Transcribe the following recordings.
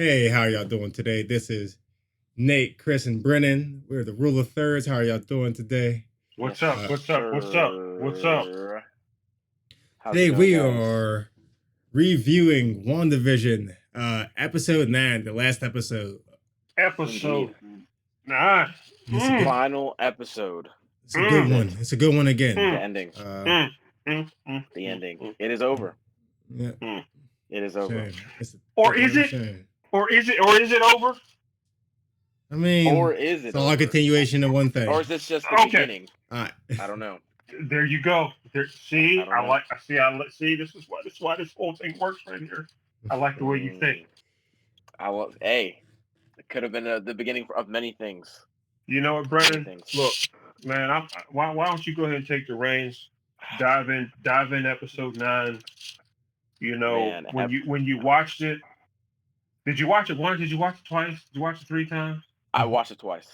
Hey, how y'all doing today? This is Nate, Chris, and Brennan. We're the Rule of Thirds. How are y'all doing today? What's Yes, up? What's up? What's up? What's up? sir. How's Today it going, we guys? are reviewing WandaVision, episode 9, the last episode. Episode Indeed. 9. It's a The good, Mm, final episode. it's a good This is mm, one. it. It's a good one again. The mm, ending. Uh, mm, mm, mm, The mm, ending. mm, It is over. yeah, mm. It is over. shame. It's a Or is damn it? shame. Or is it over? I Or mean, is it's it all a over? continuation of one thing. Or is this just the Okay. beginning? All I don't know. There you go. There. I See, don't know. see. This is why this whole thing works right here. I like the way you think. Hey, it could have been the beginning of many things. You know what, Many Brennan? things. Look, man. Why don't you go ahead and take the reins? Dive in. Episode 9. You know, Man, when you watched it, did you watch it once? Did you watch it twice? Did you watch it 3 times? I watched it twice.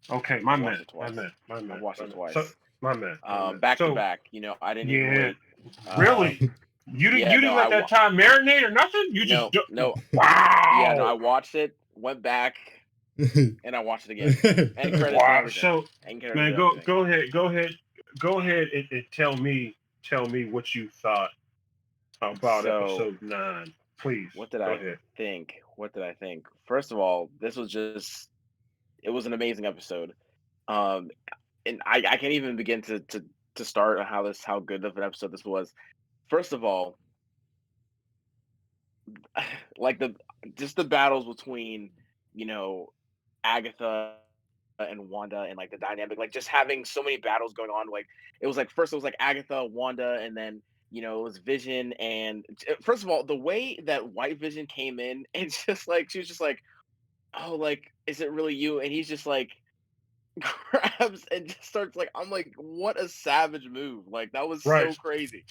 Okay, I my watched man, it twice. my I man, watched my it man. twice. So, my man. Back to So, back. I didn't even yeah, wait. really, you Yeah, didn't no, let that time marinate or nothing. You just no. Yeah, no, wow, I watched it, went back, and I watched it again. And credits and wow. everything. So, And credits man, and everything. go ahead and tell me what you thought about So, episode 9, please. what did Go I ahead. think? What did I think? First of all, it was an amazing episode. Um, and I can't even begin to start on how good of an episode this was. First of all, like the battles between, you know, Agatha and Wanda and like the dynamic, like just having so many battles going on. Like it was like first it was like Agatha, Wanda, and then it was Vision. And first of all, the way that White Vision came in, and just like she was just like, "Oh, like is it really you?" And he's just like grabs and just starts like, I'm like, what a savage move! Like that was Right. so crazy.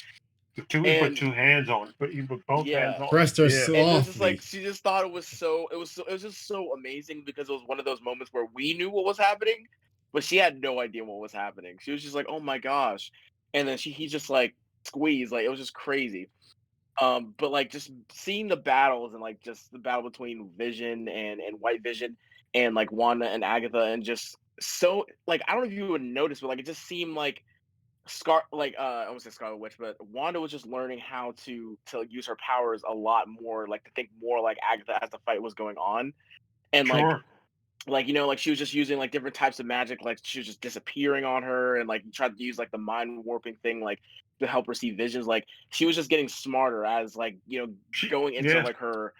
He put And 2 hands on, but he put both hands yeah, on. Pressed her Yeah. and it was just like softly. she just thought it was just so amazing because it was one of those moments where we knew what was happening, but she had no idea what was happening. She was just like, "Oh my gosh," and then he just like squeezed, like it was just crazy. But like just seeing the battles and like just the battle between Vision and White Vision and like Wanda and Agatha and just so like I don't know if you would notice, but like it just seemed like I would say Scarlet Witch, but Wanda was just learning how to use her powers a lot more, like to think more like Agatha as the fight was going on, and Sure. like like she was just using like different types of magic, like she was just disappearing on her, and like tried to use like the mind warping thing, like to help her see visions. Like she was just getting smarter as like going into Yeah. like her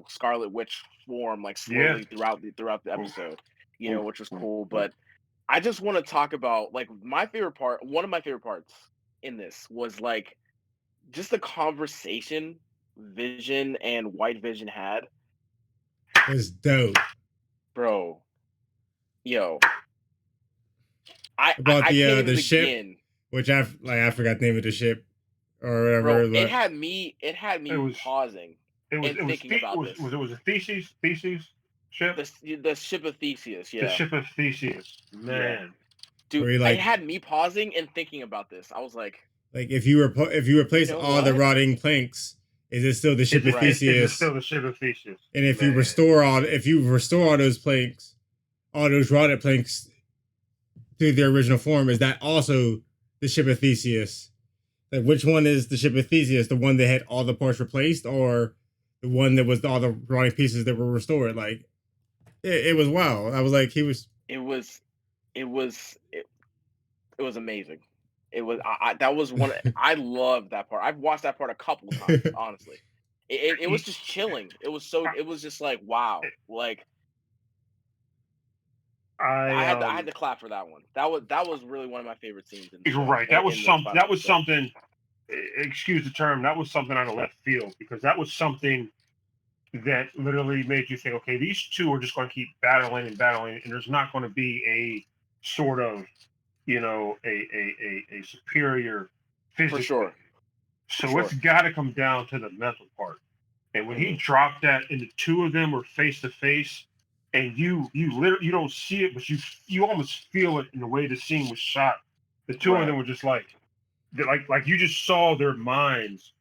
Scarlet Witch form, like Yeah. slowly throughout the Oof, episode, oof, which was oof, cool, oof. but. I just want to talk about like my favorite part. One of my favorite parts in this was like just the conversation Vision and White Vision had, It's dope. bro. Yo, About I can't even the ship, begin, which I forgot the name of the ship or bro. whatever, but It had It me was pausing and thinking about this. it was a Theseus ship, The ship of Theseus, the yeah, ship of Theseus. yeah, Man, dude. where he It like had me pausing and thinking about this. I was like, if you you replace know all the what? rotting planks, is it still the ship of Right. is it Theseus? still the ship of Theseus? And Man, if you restore all those planks, all those rotted planks to their original form, is that also the ship of Theseus? Like which one is the ship of Theseus? The one that had all the parts replaced, or the one that was all the rotting pieces that were restored? Like it was wild. I was like, he was. It was it was it was amazing. It was that was one. I loved that part. I've watched that part a couple of times. Honestly, it was just chilling. It was so. It was just like wow. Like I I had to clap for that one. That was really one of my favorite scenes in the you're show. right. That was In the some. final That was episode. something. Excuse the term. That was something out of left field because that was something that literally made you think, okay, these two are just going to keep battling and battling, and there's not going to be a sort of, a superior For physically. sure. For So it's sure. got to come down to the mental part. And when he Mhm. dropped that, and the two of them were face to face, and you literally you don't see it, but you almost feel it in the way the scene was shot. The two of Right. them were just like you just saw their minds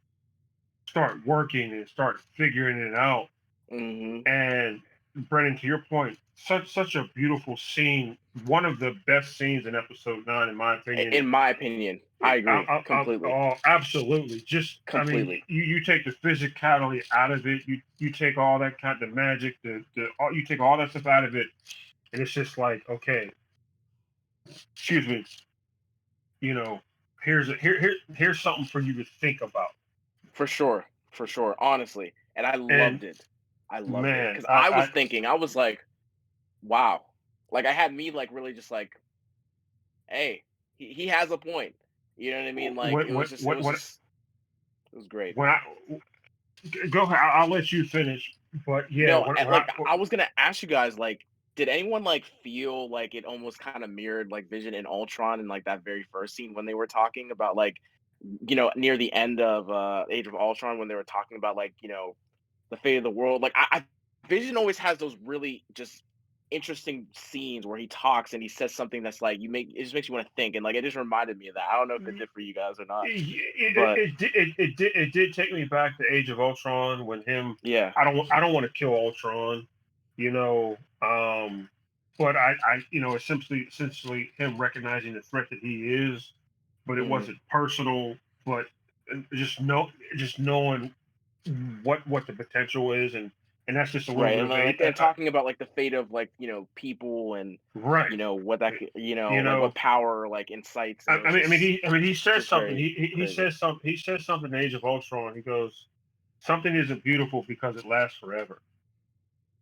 start working and start figuring it out. And Brennan, to your point, such a beautiful scene. One of the best scenes in episode 9, in my opinion. In my opinion, I agree completely. Oh, absolutely. Just completely. I mean, you take the physicality out of it. You take all that kind of magic, you take all that stuff out of it, and it's just like, okay, excuse me, you know, here's something for you to think about. For sure, honestly, and I loved it. I loved it Man, because I was thinking, I was like, wow, like I had me like really just like, hey, he has a point. You know what I mean? Like it was great. When go ahead, I'll let you finish. But yeah, No, I was gonna ask you guys, like, did anyone like feel like it almost kind of mirrored like Vision and Ultron in like that very first scene when they were talking about like, near the end of Age of Ultron when they were talking about like, the fate of the world. Like I Vision always has those really just interesting scenes where he talks and he says something that's like it just makes you want to think, and like it just reminded me of that. I don't know if it did for you guys or not. It did take me back to Age of Ultron when him. Yeah. I don't want to kill Ultron, but it's essentially him recognizing the threat that he is, but it wasn't personal, but just knowing what the potential is, and that's just a little bit of and talking about like the fate of like people and right, what that like what power like incites. He says something. He says something. He says something in Age of Ultron. He goes, "Something isn't beautiful because it lasts forever."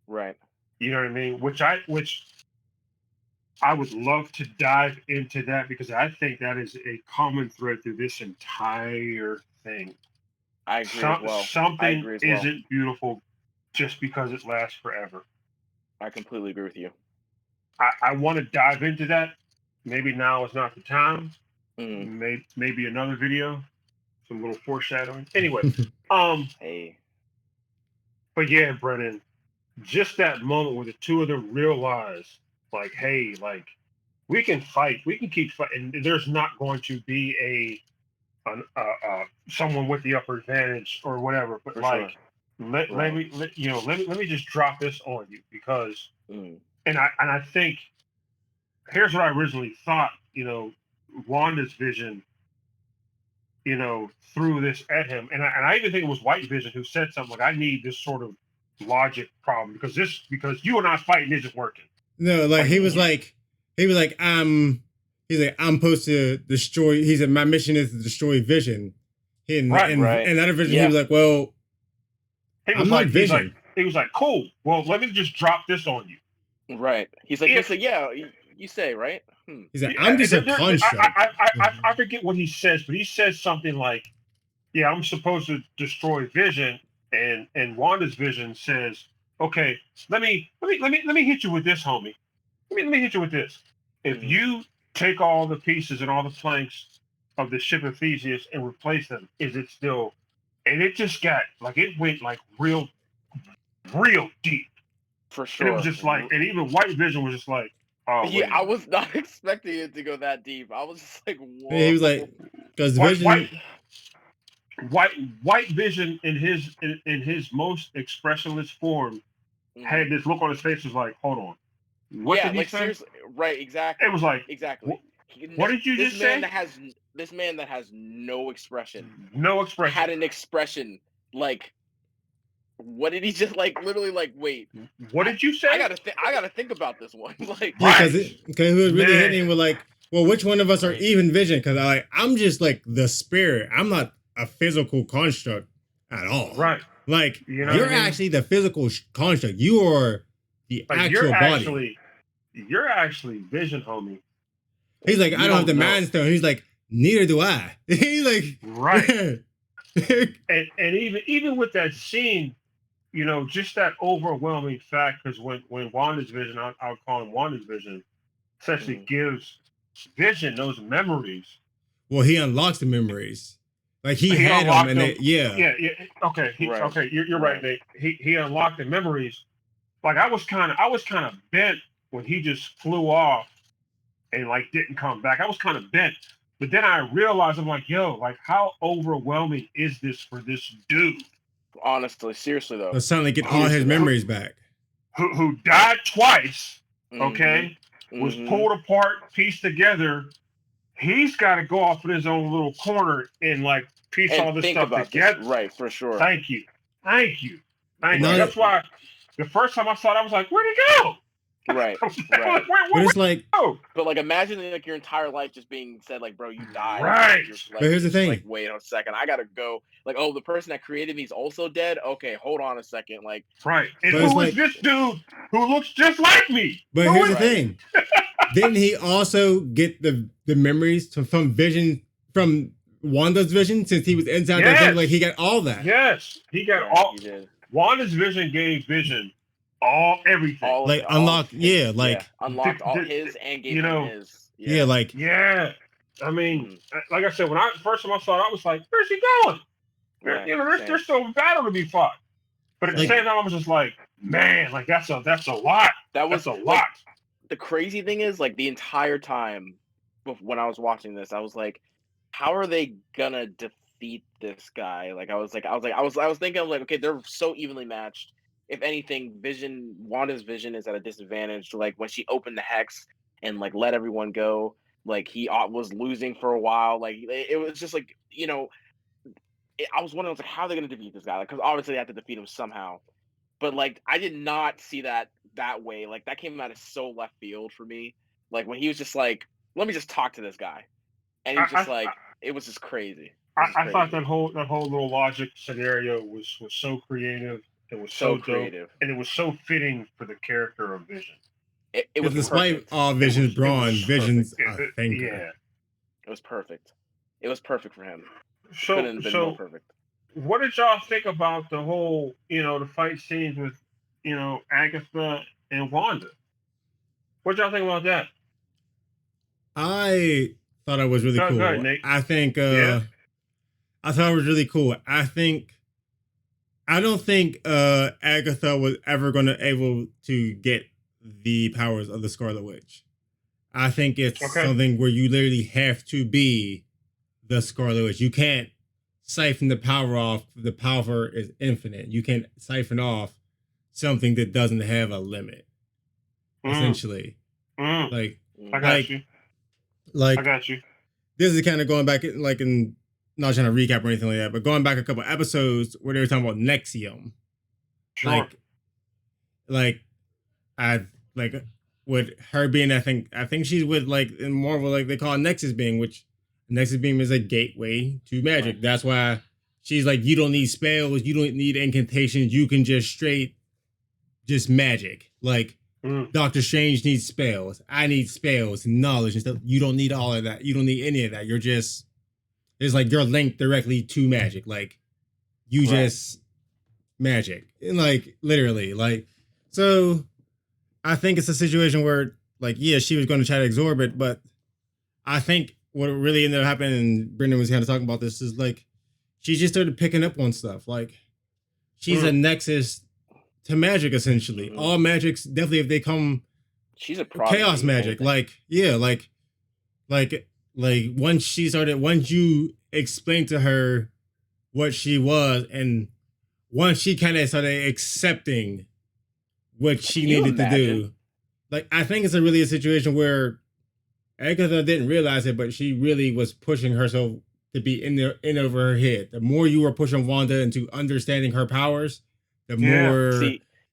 Right. You know what I mean? Which I would love to dive into that because I think that is a common thread through this entire thing. I agree as well. Something isn't beautiful just because it lasts forever. I completely agree with you. I want to dive into that. Maybe now is not the time. Maybe another video. Some little foreshadowing. Anyway, hey. But yeah, Brennan, just that moment where the two of them realize, like, hey, like, we can fight. We can keep fighting. There's not going to be someone with the upper advantage or whatever. But let me just drop this on you because, and I think here's what I originally thought. Wanda's vision, threw this at him, and I even think it was White Vision who said something like, "I need this sort of logic problem because you and I fighting isn't working." No, like he was like, I'm supposed to destroy. He said, my mission is to destroy Vision. And that Vision, he was like, well, I'm not Vision. He was like, cool. Well, let me just drop this on you. Right. He's like, yeah, you say, right? He's like, I'm just a construct. I forget what he says, but he says something like, yeah, I'm supposed to destroy Vision, and Wanda's vision says, okay, let me hit you with this, homie. Let me hit you with this. If you take all the pieces and all the planks of the ship of Theseus and replace them, is it still? And it just got like it went like real deep. For sure. And it was just like, and even White Vision was just like, oh yeah, I was not expecting it to go that deep. I was just like, whoa. He was like, because Vision. White Vision in his most expressionless form had this look on his face, was like, hold on. What did he say? Seriously, right, exactly. It was like, exactly. What did you just say? This man that has no expression. No expression. Had an expression like, what did he just like? Literally, like, wait. What did you say? I gotta think about this one. Like, because he was really hitting with like, well, which one of us are even Vision? Because I'm just like the spirit. I'm not a physical construct at all. Right. Like, you're actually the physical construct. You are the actual body. You're actually Vision, homie. He's like, I don't have the Mind Stone. He's like, neither do I. He's like, right. and even with that scene, just that overwhelming fact, because when Wanda's vision, I'll call him Wanda's vision, essentially gives Vision those memories. Well, he unlocks the memories. Like he had them, and yeah. Okay, okay, you're right, Nate. He unlocked the memories. Like I was kind of bent when he just flew off and like didn't come back. I was kind of bent, but then I realized, I'm like, yo, like how overwhelming is this for this dude? Honestly, seriously though. So suddenly get all his memories back. Who died twice, Mhm. okay, was Mhm. pulled apart, pieced together. He's got to go off in his own little corner and like piece And all this think stuff about together. this. Right, for sure. Thank you. Thank you. Thank you. Not- That's why the first time I saw it, I was like, where'd he go? Right, I was right. like, But it's like, But like, imagine like your entire life just being said, like, bro, you died. Right. You're, But here's the just, thing. Like, wait a second, I gotta go. Like, oh, the person that created me is also dead. Okay, hold on a second. Like, Right. And But it's who is like- this dude who looks just like me? but Who here's the is- thing. Didn't he also get the memories from Vision, from Wanda's vision, since he was inside that Yes. thing? Like, he got all that. Yes, he got yeah, all. he did. Wanda's vision gave Vision everything. All of Like, it, all unlocked, of his, yeah, like- unlocked all his and gave you know, him his. Yeah, like, Yeah, I mean, like I said, when I first time I saw it, I was like, "Where's he going?" Right, You know, same. there's still a battle to be fought. But at the Like- same time, I was just like, "Man, like that's a lot. That was That's a like, lot." the crazy thing is, like, the entire time when I was watching this, I was like, how are they gonna defeat this guy? Like, I was thinking, like, okay, they're so evenly matched. If anything, Wanda's vision is at a disadvantage. Like, when she opened the hex and like let everyone go, like he was losing for a while. Like, it was just like, I was wondering, I was like, how are they gonna defeat this guy? Because obviously they have to defeat him somehow. But like, I did not see that way. Like, that came out of so left field for me. Like, when he was just like, let me just talk to this guy, and he was just it was just crazy. I thought that whole little logic scenario was so creative. It was so dope, creative, and it was so fitting for the character of Vision. It was despite perfect. all Vision's brawn, Vision's perfect. a thinker. Yeah, It was perfect. It was perfect for him. So more perfect. What did y'all think about the whole, the fight scenes with, Agatha and Wanda? What y'all think about that? I thought it was really cool. Go ahead, Nate. I think Yeah. I thought it was really cool. I don't think Agatha was ever gonna able to get the powers of the Scarlet Witch. I think it's something where you literally have to be the Scarlet Witch. You can't siphon the power off. The power is infinite. You can't siphon off something that doesn't have a limit. Essentially, like I got you. Like, I got you. This is kind of going back, like, in not trying to recap or anything like that, but going back a couple episodes where they were talking about Nexium. Sure. Like with her being, I think she's with, like, in Marvel, like, they call it Nexus Beam, which Nexus Beam is a gateway to magic. Right. That's why she's like, you don't need spells, you don't need incantations, you can just magic. Like, Doctor Strange needs spells. I need spells, knowledge and stuff. You don't need all of that. You don't need any of that. It's like you're linked directly to magic. Like, you just magic. And like, literally. Like, so I think it's a situation where, like, yeah, she was going to try to absorb it, but I think what really ended up happening, and Brendan was kind of talking about this, is like, she just started picking up on stuff. Like, she's a nexus to magic, essentially. All magics, definitely, if they come, she's a chaos magic. Like, yeah, like once you explained to her what she was, and once she kind of started accepting what she needed to do, like, I think it's really a situation where Agatha didn't realize it, but she really was pushing herself to be in over her head. The more you were pushing Wanda into understanding her powers, the more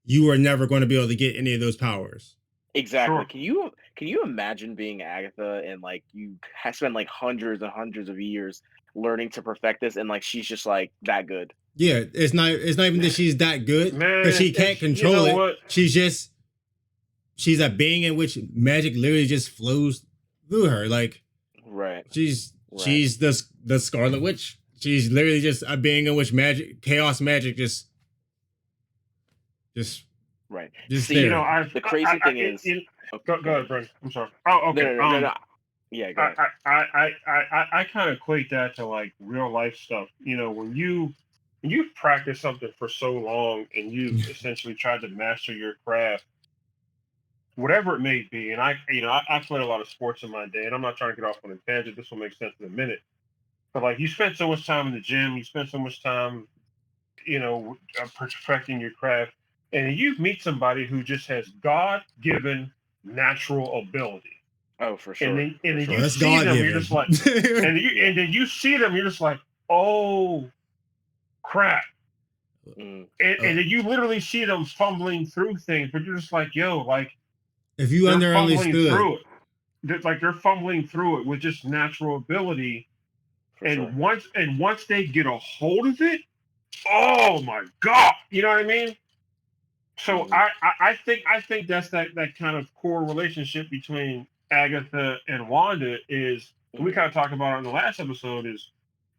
you were never going to be able to get any of those powers. Exactly. Sure. Can you imagine being Agatha and like you spend like hundreds and hundreds of years learning to perfect this, and like she's just like that good? Yeah, it's not even that she's that good, because she can't control it. What? She's a being in which magic literally just flows through her. Like, she's the Scarlet Witch. She's literally just a being in which chaos magic just right. Just see, there. The crazy thing is, go ahead, Brent. I'm sorry. Oh, okay. No. Yeah, go ahead. I kind of equate that to like real life stuff. When you've practiced something for so long and you've essentially tried to master your craft, whatever it may be. And I played a lot of sports in my day, and I'm not trying to get off on a tangent. This will make sense in a minute. But like, you spend so much time in the gym, you spend so much time perfecting your craft, and you meet somebody who just has God-given natural ability, Oh, for and sure. then For Oh, you sure. that's see God them, you're just like, given. Yeah. and then you see them, you're just like, oh crap, Mm. and then you literally see them fumbling through things, but you're just like, yo, like If you they're fumbling understood, through it. They're fumbling through it with just natural ability, For sure. and once they get a hold of it, oh my god, you know what I mean? So Mhm. I think that's that kind of core relationship between Agatha and Wanda is we Mhm. kind of talked about it in the last episode is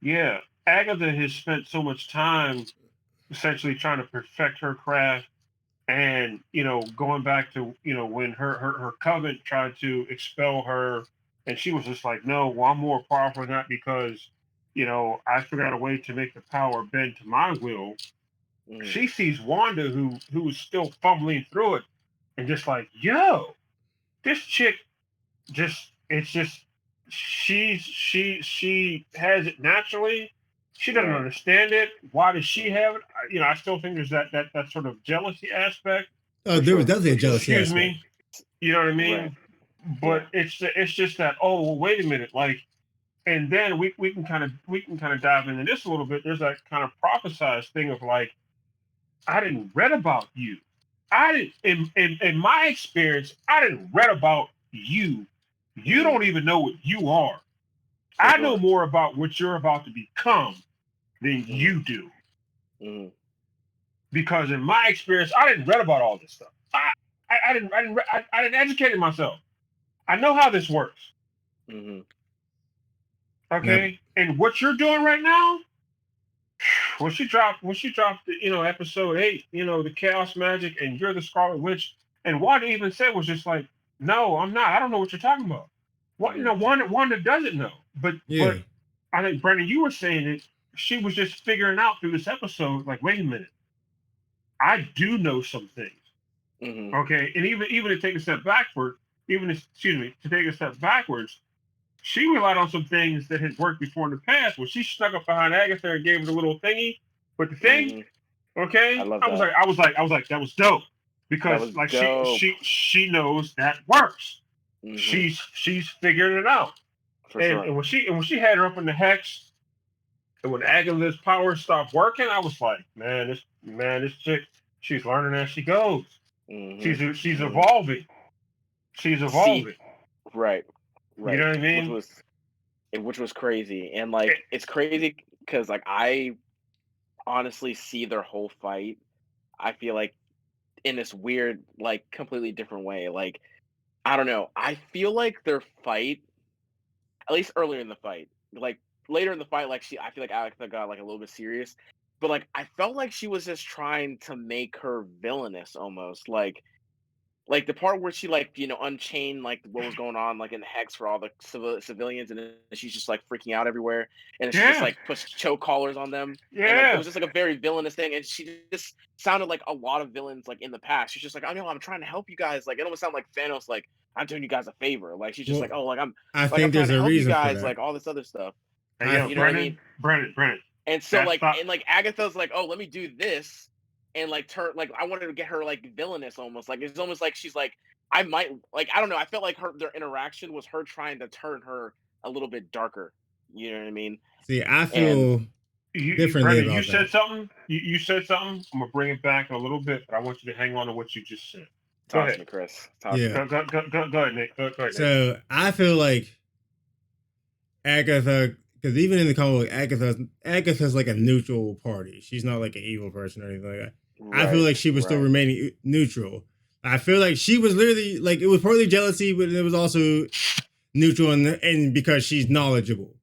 yeah, Agatha has spent so much time essentially trying to perfect her craft and going back to when her coven tried to expel her and she was just like no, well, I'm more powerful than that because I figured out a way to make the power bend to my will. Mhm. She sees Wanda who's still fumbling through it and just like, yo, this chick just it's just she has it naturally. She doesn't Right. understand it. Why does she Mhm. have it? I still think there's that sort of jealousy aspect. For there was sure. definitely For a sure. jealousy Excuse aspect. me. You know what I Right. mean? But Yeah. it's just that, oh well, wait a minute, like, and then we can kind of dive into this a little bit. There's that kind of prophesized thing of like, I didn't read about you. I didn't in my experience, I didn't read about you. You Mhm. don't even know what you are. For I know sure. more about what you're about to become than Mhm. you do. Mhm. Because in my experience, I didn't read about all this stuff. I didn't educate myself. I know how this works. Mhm. Yep. Okay, and what you're doing right now, when she dropped episode 8, the chaos magic, and you're the Scarlet Witch, and Wanda even said was just like, no, I'm not. I don't know what you're talking about. What Mhm. Wanda doesn't know, but Yeah. I think Brendan, you were saying it. She was just figuring out through this episode, like, wait a minute, I do know some things. Mhm. Okay, and even to take a step backward, excuse me, to take a step backwards, she relied on some things that had worked before in the past. When she stuck up behind Agatha and gave her the little thingy with the thing, Mhm. okay, I love I was that. like, I was like, I was like, that was dope That because was like she dope. she she knows that works. Mhm. She's figuring it out, For and, sure. and when she had her up in the hex, and when Agatha's power stopped working, I was like, man, this chick, she's learning as she goes. Mhm. She's Mhm. evolving. She's See, evolving. right. You Right. know what I Which mean? was which was crazy. And Eh, like it's crazy cuz like I honestly see their whole fight. I feel like in this weird like completely different way. Like I don't know. I feel like their fight at least earlier in the fight. Like later in the fight, like I feel like Agatha got like a little bit serious, but like I felt like she was just trying to make her villainous almost. Like the part where she like unchained like what was going on like in the hex for all the civilians, and then she's just like freaking out everywhere, and then she just yeah, like puts choke collars on them, and like it yeah. was just like a very villainous thing, and she just sounded like a lot of villains like in the past. She's just like, I know I'm trying to help you guys. Like it almost sounded like Thanos. Like I'm doing you guys a favor. Like she's just Well, like, oh, I I'm think trying there's to a help you reason for guys. that. Like all this other stuff. Hey, I yo, You know what I mean? Brennan. And so That's like not. and like Agatha's like, oh, let me do this, and like turn like I wanted to get her like villainous almost. Like it's almost like she's like I might like I don't know. I felt like their interaction was her trying to turn her a little bit darker. You know what I mean? See, I And feel differently Brendan, you about said that. something. You said something. I'm gonna bring it back in a little bit, but I want you to hang on to what you just said. Go talk to ahead. me, Chris. Talk to Yeah. me. Go ahead, Nick. Go ahead, Nick. So I feel like Agatha, because even in the comic book, Agatha's like a neutral party. She's not like an evil person or anything like that. I feel Right, like she was still right. remaining neutral. I feel like she was literally like it was partly jealousy, but it was also neutral and because she's knowledgeable.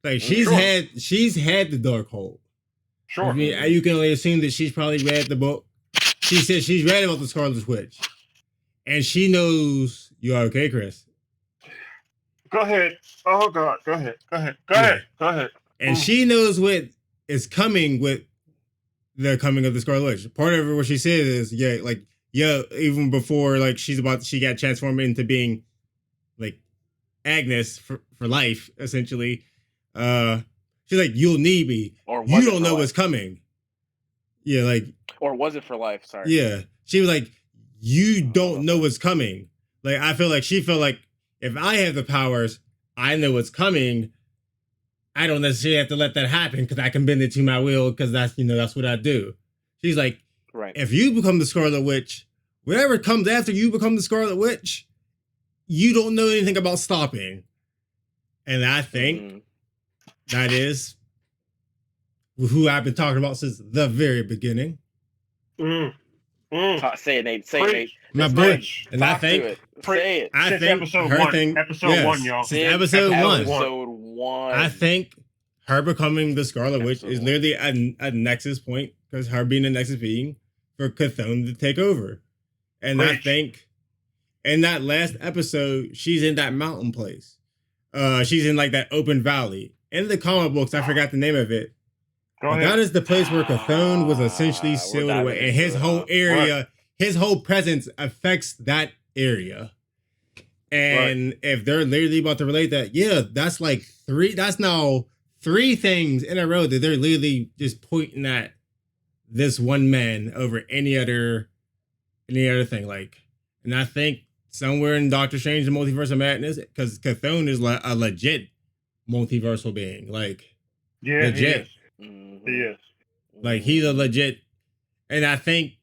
Like Mm-hmm. she's had the dark hold. Which Sure. means Mm-hmm. you can only assume that she's probably read the book. She said she's read about the Scarlet Witch, and she knows you are okay, Chris. Go ahead. Oh God. Go ahead. Go ahead. Go Yeah, ahead. Go ahead. and Mm. she knows what is coming with the coming of the Scarlet Witch. Part of it, what she said is, even before like she got transformed into being like Agnes for life, essentially. Uh, she's like, you'll need me. Or You was it don't for know what's life? coming. Yeah, like Or was it for life? Sorry. yeah. She was like, you don't know what's coming. Like I feel like she felt like if I have the powers, I know what's coming. I don't necessarily have to let that happen because I can bend it to my will because that's what I do. She's like, Right. if you become the Scarlet Witch, whatever comes after you become the Scarlet Witch, you don't know anything about stopping. And I think that is who I've been talking about since the very beginning. Say it, Nate. Say it, Nate. My boy. And I think Say it. I Since think episode her one. thing, Episode one, y'all. Since episode one. Episode one. I think her becoming the Scarlet Witch is literally a nexus point because her being a nexus being for Cthulhu to take over. And I think in that last episode, she's in that mountain place. She's in like that open valley. In the comic books, I forgot the name of it. That is the place where Cthulhu was essentially sealed away. And his whole area, his whole presence affects that area. And if they're literally about to relate that, yeah, that's now three things in a row that they're literally just pointing at this one man over any other thing. Like, and I think somewhere in Doctor Strange, the Multiverse of Madness, because Cthulhu is like a legit multiversal being. Like, legit. He is. Like, he's a legit, and I think,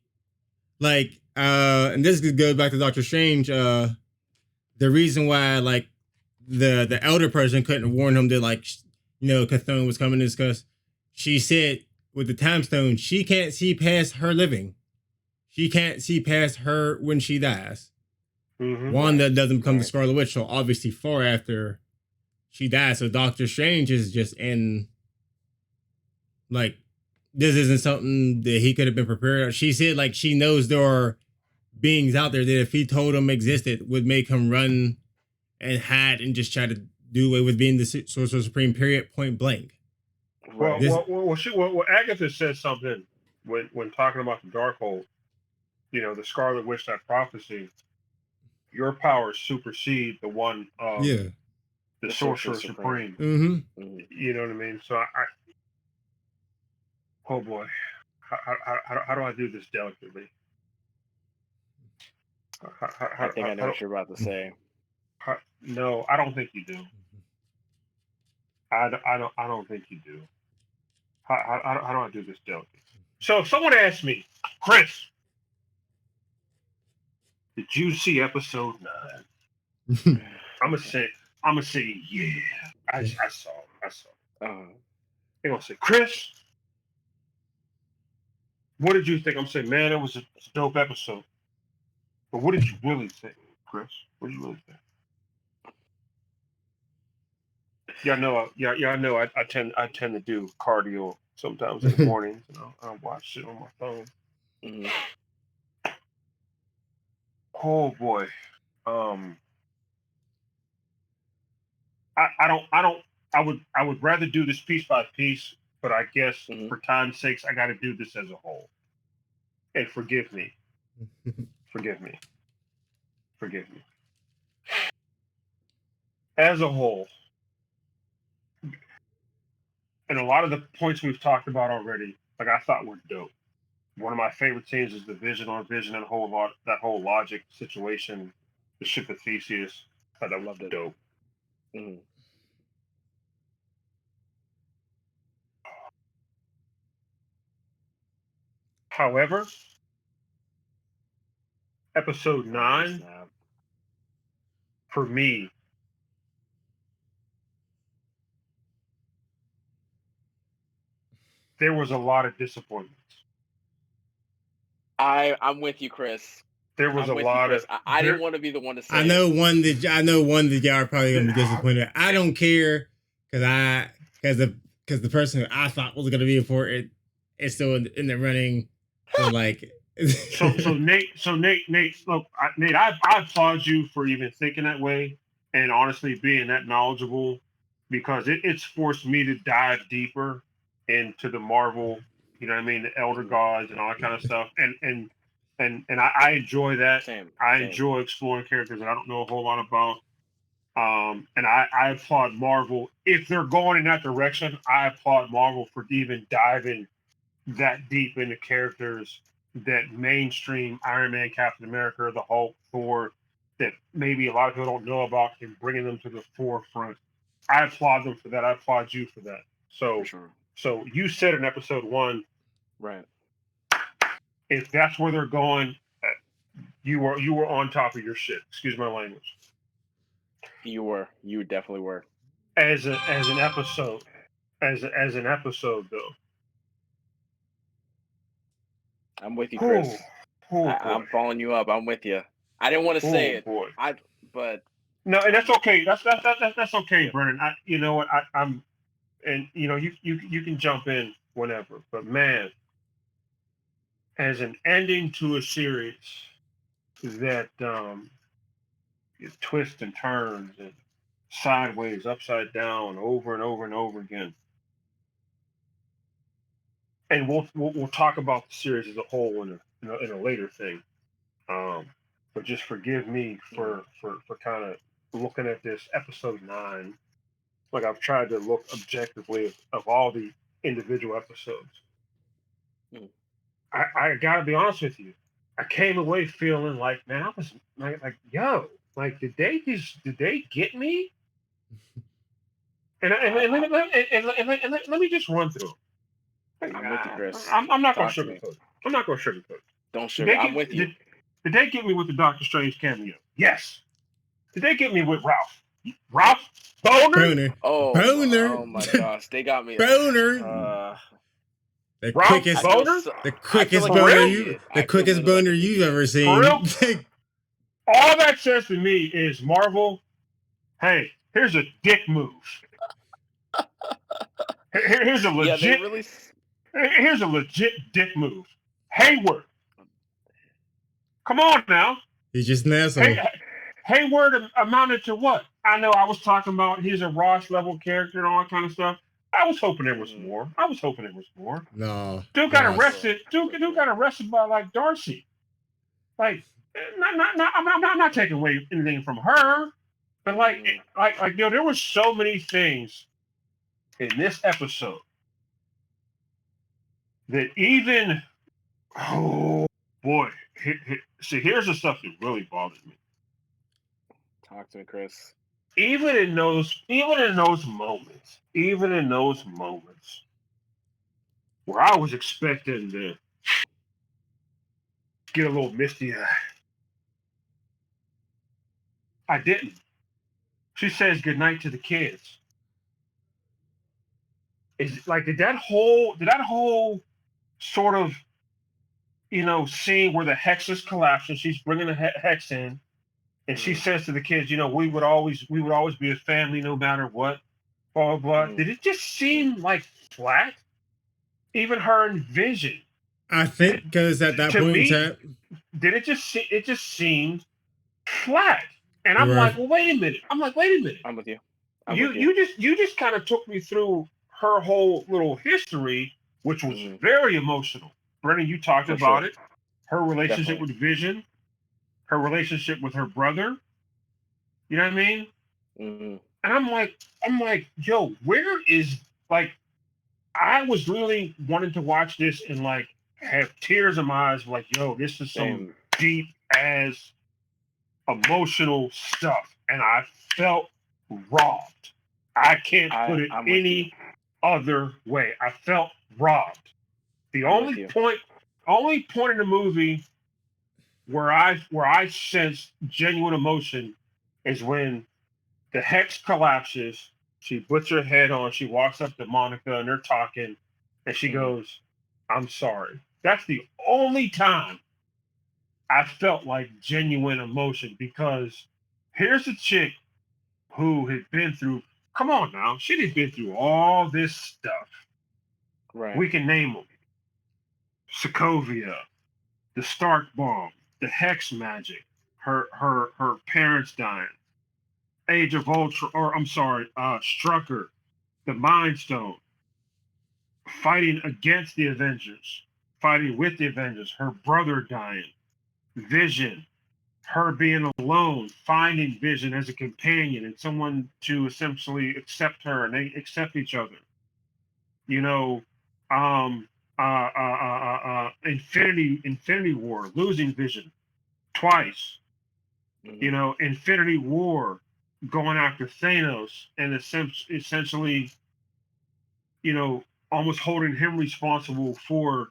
like, and this goes back to Doctor Strange, the reason why, like, the elder person couldn't warn him that, like, Cthulhu was coming is because she said with the time stone, she can't see past her living. She can't see past her when she dies. Wanda doesn't become the Scarlet Witch, so obviously far after she dies. So Doctor Strange is just in, like, this isn't something that he could have been prepared. She said, like, she knows there are beings out there that if he told them existed would make him run and hide and just try to do away with being the Sorcerer Supreme, period, point blank. Well, Agatha said something when talking about the Darkhold, the Scarlet Witch, that prophecy, your powers supersede the one of the Sorcerer Supreme. You know what I mean? So I oh boy, how do I do this delicately? I think I know what you're about to say. No, I don't think you do. I don't think you do. How do I do this delicately? So if someone asked me, Chris, did you see episode 9? I'm gonna say yeah. I saw. They're gonna say, Chris, what did you think? I'm saying, man, it was a dope episode. But what did you really think, Chris? What did you really think? Y'all know I tend to do cardio sometimes in the mornings. I watch shit on my phone. Oh boy. I would rather do this piece by piece, but I guess for time's sakes I gotta do this as a whole. And forgive me. Forgive me. As a whole, and a lot of the points we've talked about already, like I thought were dope. One of my favorite scenes is the vision on vision and that whole logic situation, the ship of Theseus. I loved it. Dope. However, episode 9 for me, there was a lot of disappointments. I'm with you, Chris. There was a lot of. I didn't want to be the one to say. I know one that y'all are probably gonna be disappointed. I don't care because the person who I thought was gonna be important is still in the running. So like. so Nate, look, Nate, I applaud you for even thinking that way and honestly being that knowledgeable, because it's forced me to dive deeper into the Marvel, you know what I mean, the Elder Gods and all that kind of stuff, and I enjoy that. Same. Enjoy exploring characters that I don't know a whole lot about. And I applaud Marvel if they're going in that direction. I applaud Marvel for even diving that deep into characters that mainstream Iron Man, Captain America, the Hulk, Thor, that maybe a lot of people don't know about, and bringing them to the forefront. I applaud them for that. I applaud you for that. For So, sure. so you said in episode 1, Right. if that's where they're going, you were on top of your shit. Excuse my language. You were. You definitely were. As an episode, as an episode though. I'm with you, Chris. Oh I'm boy. following you up. I'm with you. I didn't want to say it. Boy. But No, and that's okay. That's okay, Yeah. Brennan. You know what? I'm, and you know, you can jump in whenever. But man, as an ending to a series that it twists and turns and sideways, upside down, over and over and over again. And we'll talk about the series as a whole in a later thing. But just forgive me for kind of looking at this episode 9. Like I've tried to look objectively of all the individual episodes. Mm. I gotta be honest with you. I came away feeling like, man, I was like, yo, like did they get me? And let me just run through. I'm with you, Chris. I'm not gonna Talk to me. sugarcoat it. I'm not gonna sugarcoat it. Don't sugar. I'm with you. Did they get me with the Doctor Strange cameo? Yes. Did they get me with Ralph? Ralph Boner? Boner. Oh my gosh, they got me. Boner. The Ralph quickest Boner? The quickest like boner an you idiot. the I feel quickest literally like boner an you've idiot. ever For seen. real? All that says to me is Marvel, hey, here's a dick move. Here's a legit Yeah, they really. here's a legit dick move. Hayward. Come on now. He's just an asshole. Hayward amounted to what? I know I was talking about he's a Ross level character and all that kind of stuff. I was hoping there was more. No. Dude got Ross. arrested. Dude got arrested by like Darcy. Like, I'm not taking away anything from her, but like, there were so many things in this episode that even, oh boy, see, here's the stuff that really bothered me. Talk to me, Chris. Even in those moments where I was expecting to get a little misty eye, I didn't. She says goodnight to the kids. Is like did that whole sort of scene where the hex is collapsing, she's bringing the hex in, and she says to the kids, we would always be a family no matter what, blah blah blah. Did it just seem like flat? Even her and Vision. I think because at that point in time, did it just seemed flat. And I'm Right. like, well, wait a minute. I'm with you. You just kind of took me through her whole little history, which was very emotional. Brennan, you talked about it. Her relationship with Vision, her relationship with her brother. You know what I mean? Mm-hmm. And I'm like, yo, where is like? I was really wanting to watch this and like have tears in my eyes, like, yo, this is some deep ass emotional stuff, and I felt robbed. I can't put it any other way. I felt robbed. The only point in the movie where I sense genuine emotion is when the hex collapses. She puts her head on. She walks up to Monica, and they're talking, and she goes, "I'm sorry." That's the only time I felt like genuine emotion, because here's a chick who had been through. Come on now, she had been through all this stuff. Right. We can name them: Sokovia, the Stark bomb, the Hex magic, her parents dying, Age of Ultron, or I'm sorry, Strucker, the Mind Stone, fighting against the Avengers, fighting with the Avengers, her brother dying, Vision, her being alone, finding Vision as a companion and someone to essentially accept her, and they accept each other. Infinity War, losing Vision twice. You know, Infinity War, going after Thanos, and essentially, you know, almost holding him responsible for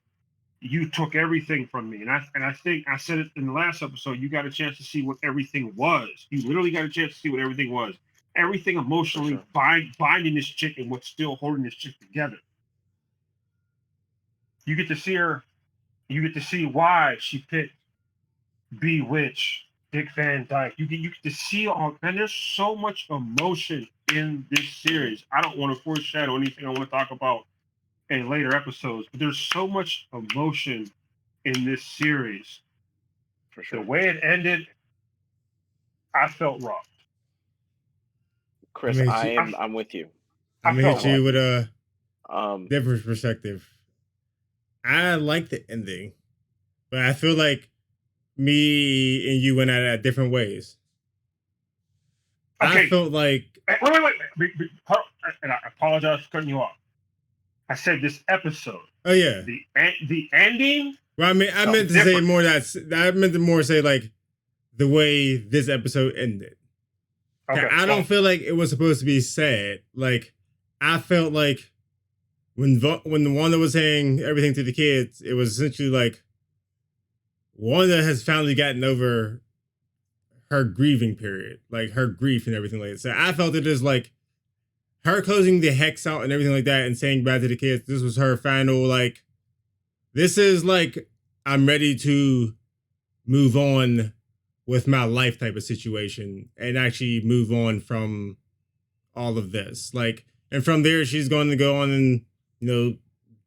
you took everything from me. And I think I said it in the last episode. You got a chance to see what everything was. You literally got a chance to see what everything was. Everything emotionally binding this chick and what's still holding this chick together. You get to see her. You get to see why she picked Bewitch, Dick Van Dyke. You get to see all, and there's so much emotion in this series. I don't want to foreshadow anything I want to talk about in later episodes, but there's so much emotion in this series. For sure. The way it ended, I felt robbed. Chris, I'm with you. I'm gonna hit you with a different perspective. I like the ending, but I feel like me and you went at it different ways. Okay. I felt like wait. And I apologize for cutting you off. I said this episode. Oh yeah. The ending. Well, I mean, I meant to say more I meant to more say like the way this episode ended. Okay. I don't feel like it was supposed to be sad. Like I felt like when Wanda was saying everything to the kids, it was essentially like Wanda has finally gotten over her grieving period, like her grief and everything like that. So I felt it as like her closing the hex out and everything like that and saying back to the kids, this was her final, like, this is like, I'm ready to move on with my life type of situation and actually move on from all of this. Like, and from there, she's going to go on and, you know,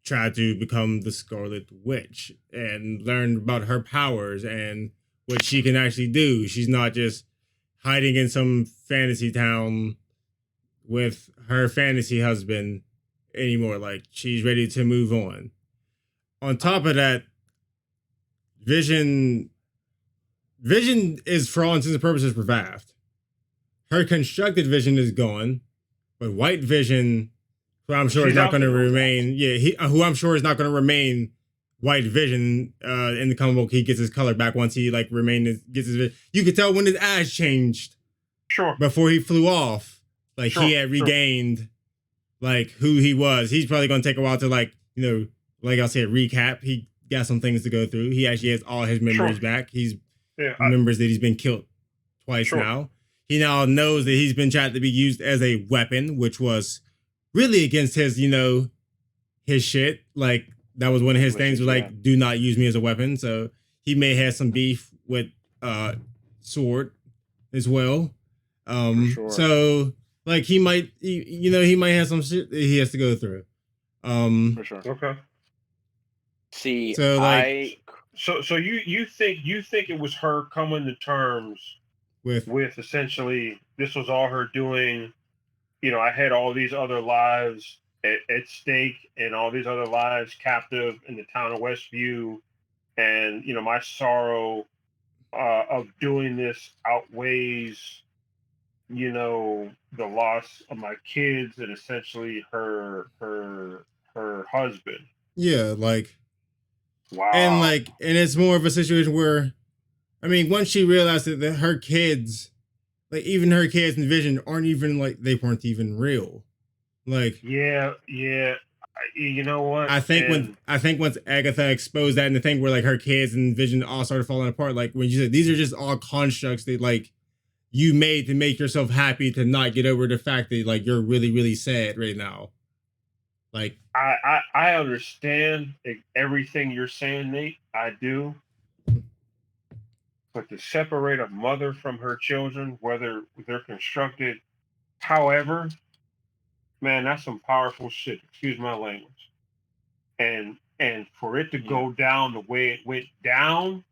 try to become the Scarlet Witch and learn about her powers and what she can actually do. She's not just hiding in some fantasy town with her fantasy husband anymore. Like, she's ready to move on. On top of that, Vision is, for all intents and purposes, revived. Her constructed Vision is gone, but White Vision, who I'm sure is not going to remain, who I'm sure is not going to remain White Vision in the comic book. He gets his color back once he gets his. You could tell when his eyes changed. Sure. Before he flew off, like he had regained, like who he was. He's probably going to take a while to like I said, recap. He got some things to go through. He actually has all his memories back. He's remembers that he's been killed twice now. He now knows that he's been tried to be used as a weapon, which was really against his, his shit. Like, that was one of his things was like, do not use me as a weapon. So he may have some beef with Sword as well. So like he might have some shit that he has to go through. For sure. Okay. See, so you think it was her coming to terms with essentially this was all her doing. I had all these other lives at stake and all these other lives captive in the town of Westview, and my sorrow of doing this outweighs the loss of my kids and essentially her husband. Yeah, like, wow. And it's more of a situation where, I mean, once she realized that her kids, like even her kids in Vision aren't even they weren't even real. Like, yeah. You know what? I think once Agatha exposed that and the thing where like her kids and Vision all started falling apart, like when you said these are just all constructs that like you made to make yourself happy to not get over the fact that like you're really, really sad right now. Like I understand everything you're saying, Nate. I do. But to separate a mother from her children, whether they're constructed, however, man, that's some powerful shit. Excuse my language. And for it to go down the way it went down,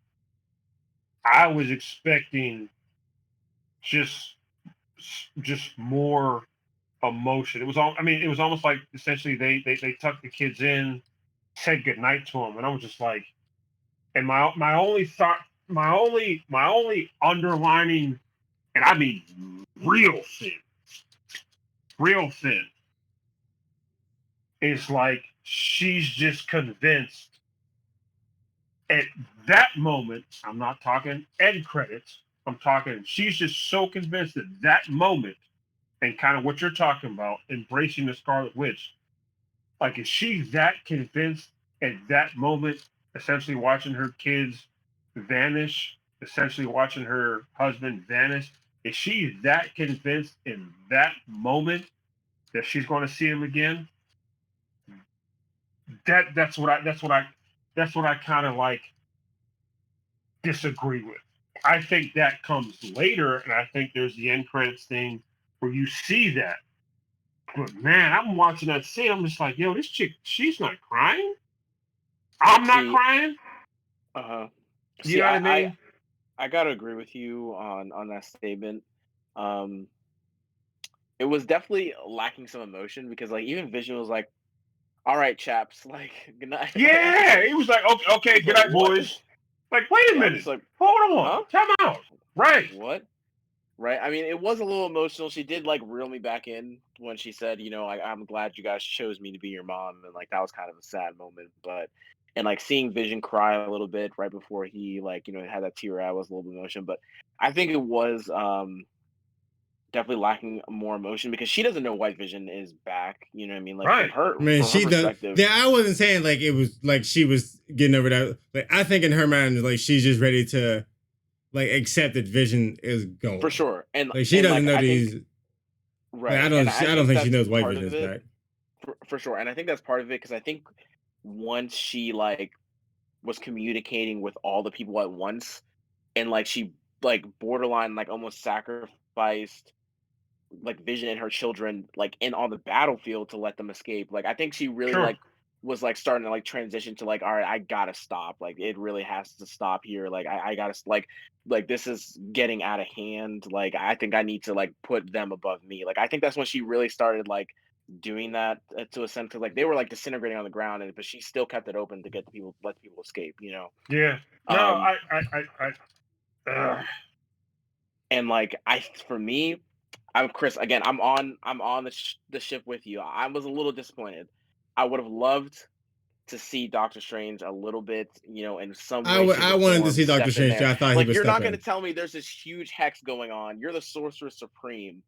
I was expecting just more emotion. It was almost like essentially they tucked the kids in, said goodnight to them, and I was just like, and my only thought, my only underlining, and I mean real thin, is like she's just convinced at that moment. I'm not talking end credits. I'm talking, she's just so convinced at that moment, and kind of what you're talking about, embracing the Scarlet Witch. Like, is she that convinced at that moment, essentially watching her kids vanish, essentially watching her husband vanish? Is she that convinced in that moment that she's going to see him again? That's what I kind of like disagree with. I think that comes later, and I think there's the end credits thing where you see that. But man, I'm watching that scene. I'm just like, yo, this chick, she's not crying. I'm not crying. Uh-huh. You See, know what I mean? I gotta agree with you on that statement. Um, it was definitely lacking some emotion because like even Vision was like, "All right, chaps, like good night." Yeah, he was like, okay, good night, What? boys. Like, wait a I'm minute, just like, hold on, huh? time out. Right. What? Right? I mean, it was a little emotional. She did like reel me back in when she said, I'm glad you guys chose me to be your mom, and like that was kind of a sad moment. But and like seeing Vision cry a little bit right before he like had that tear out was a little bit emotion. But I think it was definitely lacking more emotion because she doesn't know White Vision is back. You know what I mean? Like Right. I mean, from her she does. perspective, Yeah, I wasn't saying like it was like she was getting over that. Like, I think in her mind, like she's just ready to like accept that Vision is gone. for sure. Like she and doesn't like know I that think he's. Like, right, I and don't. I I don't think think she that's knows White part Vision of is it back. for sure. And I think that's part of it because I think once she like was communicating with all the people at once and like she like borderline like almost sacrificed like Vision and her children like in on the battlefield to let them escape. Like I think she really Sure. like was like starting to like transition to like, all right, I gotta stop. Like it really has to stop here. Like I gotta like this is getting out of hand. Like I think I need to like put them above me. Like I think that's when she really started like doing that to a sense because like they were like disintegrating on the ground and but she still kept it open to get the people let people escape. Yeah. No, Um uh, and like I for me I'm Chris again. I'm on the ship with you. I was a little disappointed. I would have loved to see Doctor Strange a little bit, in some way, shape, I or wanted to form, see Doctor step in Strange. there. I thought he Like would you're step not going to in. tell me there's this huge hex going on. You're the Sorcerer Supreme.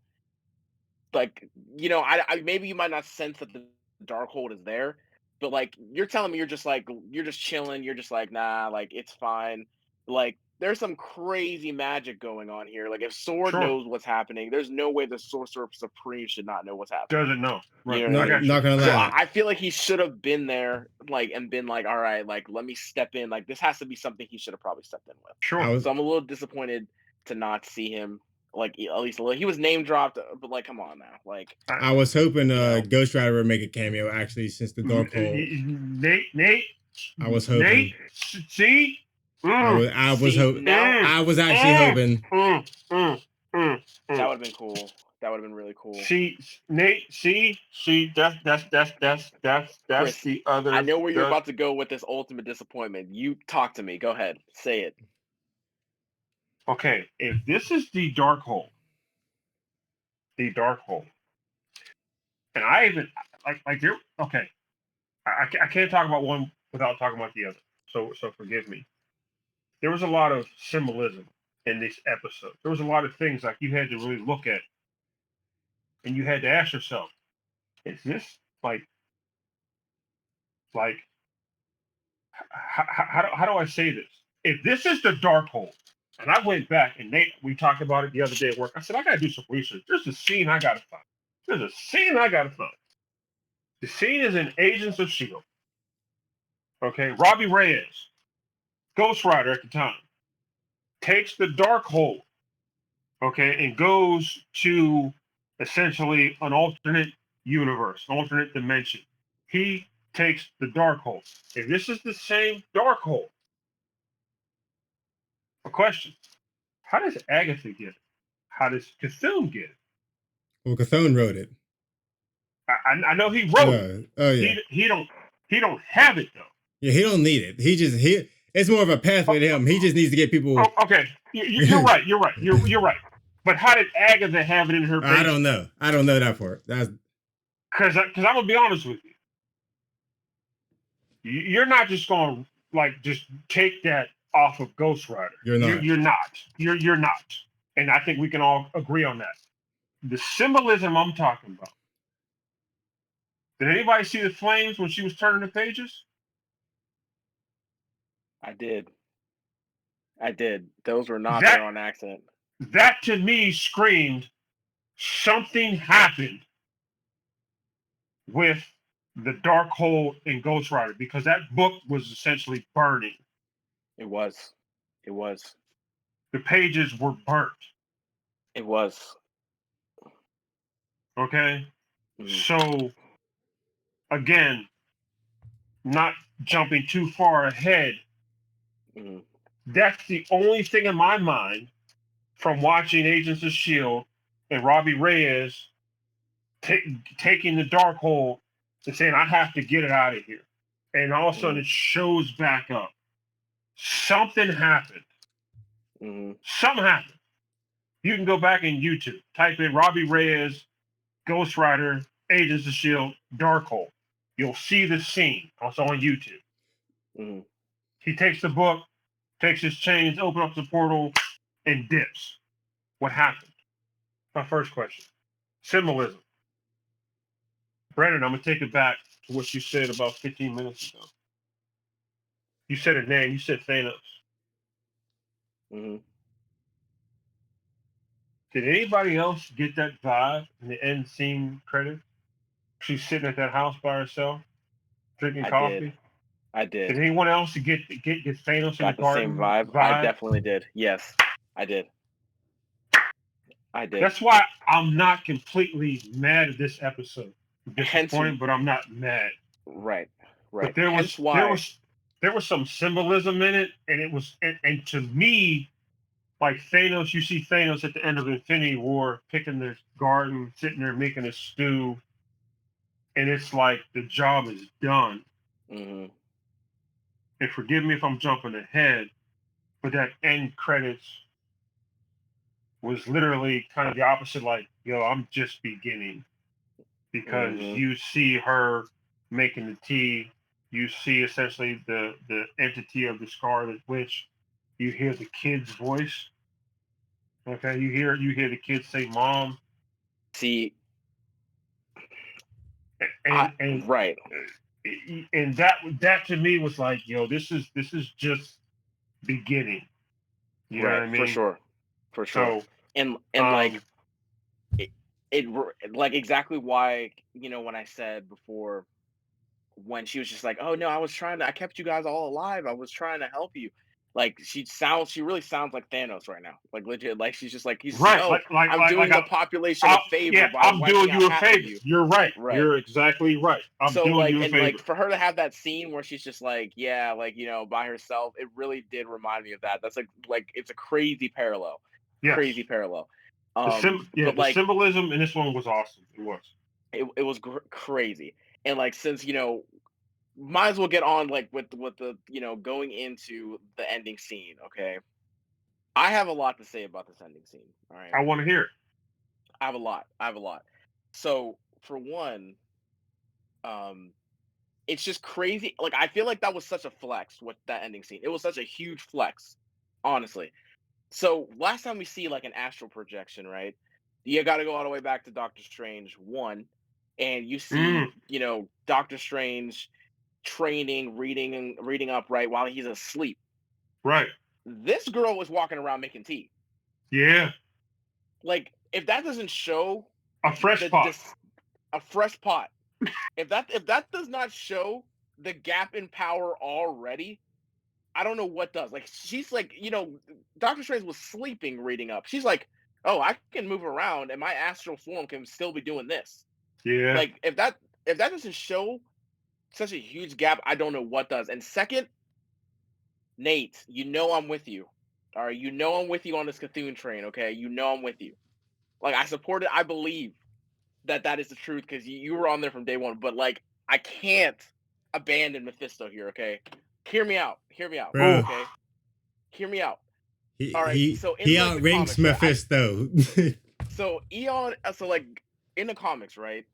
Like I maybe you might not sense that the Darkhold is there, but like you're telling me you're just chilling. You're just like nah, like it's fine. Like there's some crazy magic going on here. Like if Sword sure. knows what's happening, there's no way the Sorcerer Supreme should not know what's happening. Doesn't know. Right. You know what I No, mean? I got you. not gonna So lie. I feel like he should have been there, like, and been like, all right, like, let me step in. Like, this has to be something he should have probably stepped in with. Sure. I was. So I'm a little disappointed to not see him, like, at least a little. He was name dropped, but like, come on now, like, I was hoping know. Ghost Rider would make a cameo. Actually, since the Darkhold, Nate. I was hoping. Nate. See. I was See, hoping. now I was actually hoping. that would have been cool. That would have been really cool. See, Nate. See. That's Chris, the other. I know where you're about to go with this ultimate disappointment. You talk to me. Go ahead. Say it. Okay, if this is the Darkhold, and I even like you're okay. I can't talk about one without talking about the other. So forgive me. There was a lot of symbolism in this episode. There was a lot of things like you had to really look at, and you had to ask yourself, is this like how do I say this? If this is the Darkhold, and I went back and Nate, we talked about it the other day at work. I said I gotta do some research. There's a scene I gotta find. The scene is in Agents of Shield. Okay, Robbie Reyes, Ghost Rider at the time, takes the Darkhold. Okay, and goes to essentially an alternate universe, an alternate dimension. He takes the Darkhold. If this is the same Darkhold, a question: how does Agatha get it? How does Cthulhu get it? Well, Cthulhu wrote it. I know he wrote it. Oh yeah. He don't have it though. Yeah, he don't need it. It's more of a pathway to him. He just needs to get people. Oh, okay, you're right. You're right. But how did Agatha have it in her basement? I don't know that part. That's because I'm gonna be honest with you. You're not just going to like just take that off of Ghost Rider. You're not. You're not. You're not. And I think we can all agree on that. The symbolism I'm talking about. Did anybody see the flames when she was turning the pages? I did. Those were not That there on accident. that to me screamed something happened with the Darkhold in Ghost Rider because that book was essentially burning. It was. It was. The pages were burnt. It was. Okay? Mhm. So, again, not jumping too far ahead, Mhm. that's the only thing in my mind from watching Agents of S.H.I.E.L.D. and Robbie Reyes taking the Darkhold and saying, I have to get it out of here. And all of a sudden it shows back up. Something happened. Something happened. You can go back in YouTube, type in Robbie Reyes, Ghost Rider, Agents of S.H.I.E.L.D., Darkhold. You'll see the scene. Also on YouTube. He takes the book, takes his chains, opens up the portal, and dips. What happened? My first question. Symbolism. Brandon, I'm going to take it back to what you said about 15 minutes ago. You said a name. You said Thanos. Did anybody else get that vibe in the end scene credit? She's sitting at that house by herself, drinking coffee. I did. Did anyone else get Thanos in the garden same vibe? I definitely did. Yes, I did. That's why I'm not completely mad at this episode. I'm disappointed, but I'm not mad. Right. But there was some symbolism in it, and it was and to me, like Thanos, you see Thanos at the end of Infinity War picking the garden, sitting there making a stew, and it's like the job is done. And forgive me if I'm jumping ahead, but that end credits was literally kind of the opposite. Like, yo, I'm just beginning, because you see her making the tea. You see essentially the entity of the Scarlet Witch. You hear the kid's voice. Okay, you hear the kids say "mom." See, and right, and that to me was like, yo, this is just beginning. You know what I mean? For sure. So, and like it like exactly why, you know, when I said before, when she was just like, oh no, I kept you guys all alive. I was trying to help you. Like she really sounds like Thanos right now. Like legit, like she's just like, right. I'm doing the population a favor by I'm doing you a favor. You're right. Right. You're exactly right. I'm doing you a favor. Like for her to have that scene where she's just like, yeah, like, you know, by herself, it really did remind me of that. That's like it's a crazy parallel. Yes. Crazy parallel. The symbolism in this one was awesome. It was. It was crazy. And like, since, you know, might as well get on like with the, you know, going into the ending scene. Okay, I have a lot to say about this ending scene. All right, I want to hear it. I have a lot. So for one, it's just crazy. Like, I feel like that was such a flex with that ending scene. It was such a huge flex, honestly. So last time we see like an astral projection, right? You got to go all the way back to Doctor Strange 1, and you see, you know, Doctor Strange training, reading up, right, while he's asleep. Right. This girl was walking around making tea. Yeah. Like, if that doesn't show a fresh pot, if that does not show the gap in power already, I don't know what does. Like, she's like, you know, Doctor Strange was sleeping, reading up. She's like, oh, I can move around, and my astral form can still be doing this. Yeah. Like, if that doesn't show such a huge gap, I don't know what does. And second, Nate, you know I'm with you. All right, you know I'm with you on this Cthulhu train, okay? You know I'm with you. Like, I support it. I believe that is the truth because you were on there from day one. But, like, I can't abandon Mephisto here, okay? Hear me out. Bro. Okay? Hear me out. All right, he outranks Mephisto. So, Eon, so, like, in the comics, right?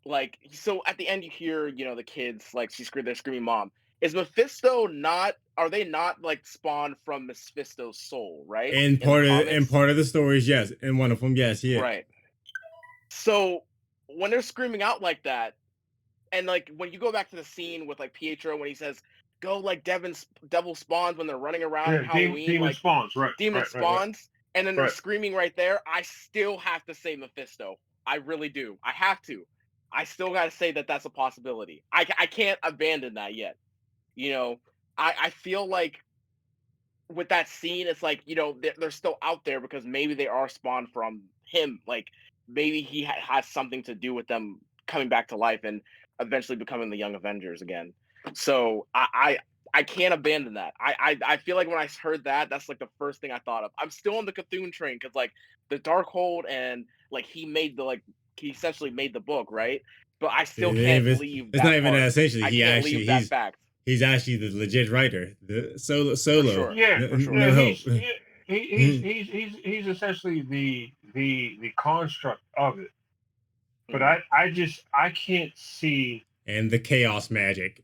like, so at the end you hear, you know, the kids like they're screaming mom. Is Mephisto not? Are they not like spawned from Mephisto's soul, right? And In the and comics, part of the stories, yes. And one of them, yes, yeah. right? So when they're screaming out like that, and like when you go back to the scene with like Pietro when he says, "Go like devil spawns" when they're running around in Yeah, Halloween, demon like spawns. Right, demon right, right, right. spawns, and then they're Right. screaming right there. I still have to say Mephisto. I really do. I have to. I still got to say that that's a possibility. I can't abandon that yet. You know, I feel like with that scene, it's like, you know, they're still out there because maybe they are spawned from him. Like maybe he has something to do with them coming back to life and eventually becoming the Young Avengers again. So I can't abandon that. I feel like when I heard that, that's like the first thing I thought of. I'm still on the Cthulhu train because like the Darkhold and like he essentially made the book, right? But I still can't leave It's not that even that part. essentially. I He can't actually leave that fact he's actually the legit writer. The for solo. sure. Yeah, For sure. No yeah. hope. He's essentially the construct of it. But Mhm. I can't see. And the chaos magic.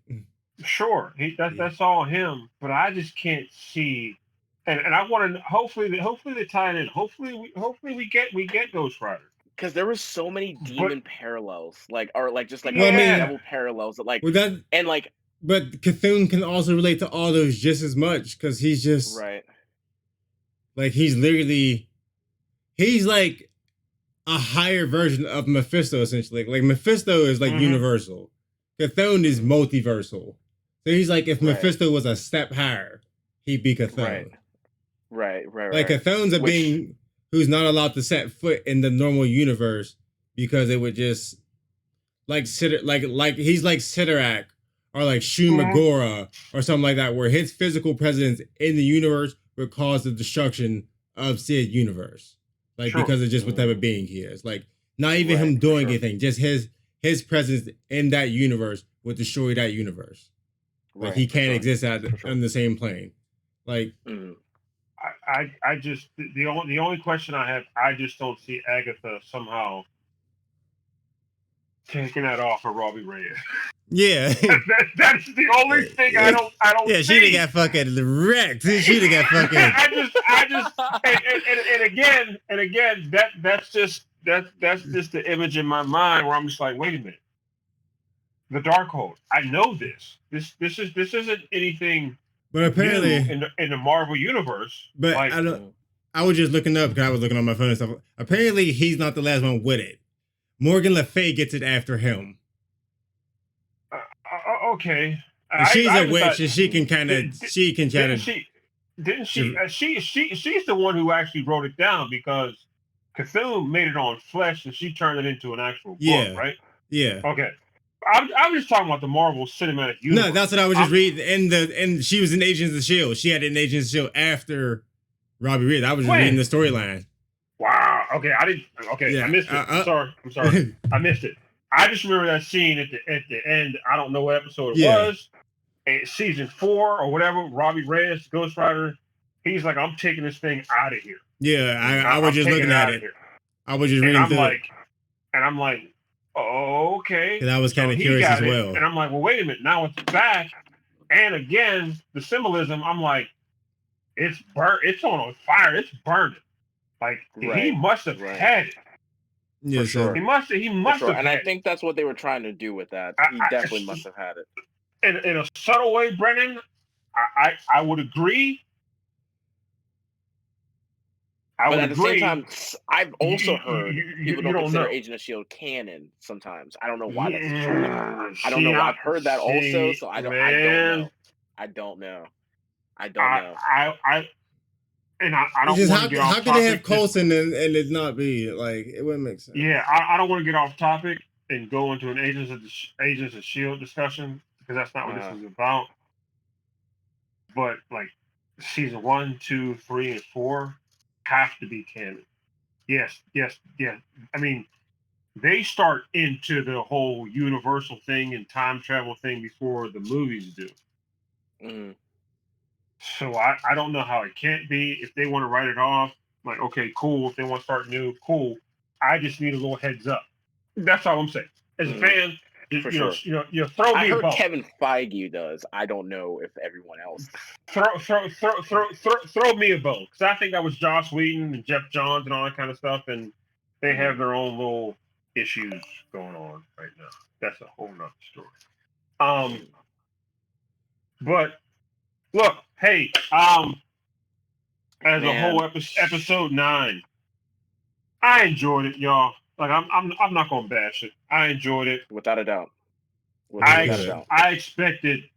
Sure, that's all him. But I just can't see. And I want to hopefully they tie it in. Hopefully we get Ghost Rider. Because there was so many But demon parallels, like or like just like Well, I mean, yeah, devil parallels that like with that, and like but Cthulhu can also relate to all those just as much because he's just right, like he's like a higher version of Mephisto essentially. Like Mephisto is like universal. Cthulhu is multiversal. So he's like if right, Mephisto was a step higher, he'd be Cthulhu. right. Like Cthulhu's a Which being who's not allowed to set foot in the normal universe because it would just like he's like Sidorak or like Shumagora or something like that, where his physical presence in the universe would cause the destruction of said universe. Like sure. because of just what type of being he is. Like not even him for doing sure. anything, just his presence in that universe would destroy that universe. Like Right, he for can't sure. exist For sure. on the same plane. Like Mhm. I just the only question I have, I just don't see Agatha somehow taking that off of Robbie Reyes. yeah. That's the only thing I don't Yeah, see. she'd have got fucking wrecked. She'd have got fucking. I just and again that's just the image in my mind where I'm just like, wait a minute, the Darkhold. I know this. This isn't anything But apparently, new in the Marvel universe. but Like, I don't. I was just looking up because I was looking on my phone and stuff. Apparently, he's not the last one with it. Morgan Le Fay gets it after him. Okay. And she's I a witch, thought, and she can kind of. Didn't she? She's the one who actually wrote it down because Cthulhu made it on flesh and she turned it into an actual book, right? Yeah. Okay. I'm just talking about the Marvel Cinematic Universe. No, that's what I was just reading. And she was in Agents of Shield. She had an Agents of Shield after Robbie Reyes. I was just reading the storyline. Wow. Okay, I didn't. Okay, Yeah. I missed it. I'm sorry. I missed it. I just remember that scene at the end. I don't know what episode it was. Season 4 or whatever. Robbie Reyes, Ghost Rider. He's like, I'm taking this thing out of here. Yeah, I was just looking at it. I was just reading through it. And I'm like, oh, okay. And I was kind of curious as well. And I'm like, well, wait a minute. Now it's back. And again, the symbolism, I'm like, it's burnt. It's on fire. It's burning. Like, he must have had it. Yeah, for sure. He must have. And I think that's what they were trying to do with that. He definitely must have had it. In a subtle way, Brennan, I would agree. But at the same time, I've also heard people don't consider Agent of S.H.I.E.L.D. canon sometimes. I don't know why that's true. I don't know. I've heard that also, so I don't know. I don't know. I don't just want to get off how can they have Coulson and it not be like it wouldn't make sense. Yeah, I don't want to get off topic and go into an Agents of S.H.I.E.L.D. discussion because that's not what this is about. But like season 1, 2, 3, and 4 have to be canon. Yes. I mean, they start into the whole universal thing and time travel thing before the movies do. Mm. So I don't know how it can't be. If they want to write it off, like, okay, cool. If they want to start new, cool. I just need a little heads up. That's all I'm saying. as a fan, For sure. throw I me a heard bone. Kevin Feige does. I don't know if everyone else. Throw me a bone, because I think that was Joss Whedon and Jeff Johns and all that kind of stuff, and they have their own little issues going on right now. That's a whole nother story. But look, hey, as a whole episode 9, I enjoyed it, y'all. Like I'm not gonna bash it. I enjoyed it Without a doubt. I expected.